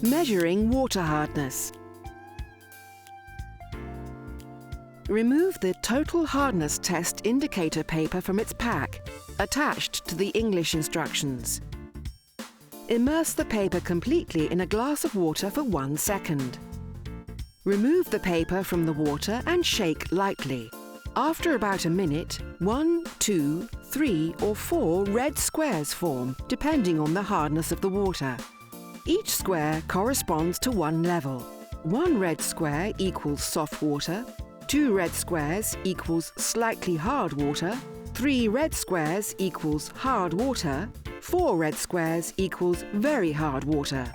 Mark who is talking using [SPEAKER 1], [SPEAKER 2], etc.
[SPEAKER 1] Measuring water hardness. Remove the total hardness test indicator paper from its pack, attached to the English instructions. Immerse the paper completely in a glass of water for 1 second. Remove the paper from the water and shake lightly. After about a minute, 1, 2, 3 or 4 red squares form, depending on the hardness of the water. Each square corresponds to one level. 1 red square equals soft water, 2 red squares equals slightly hard water, 3 red squares equals hard water, 4 red squares equals very hard water.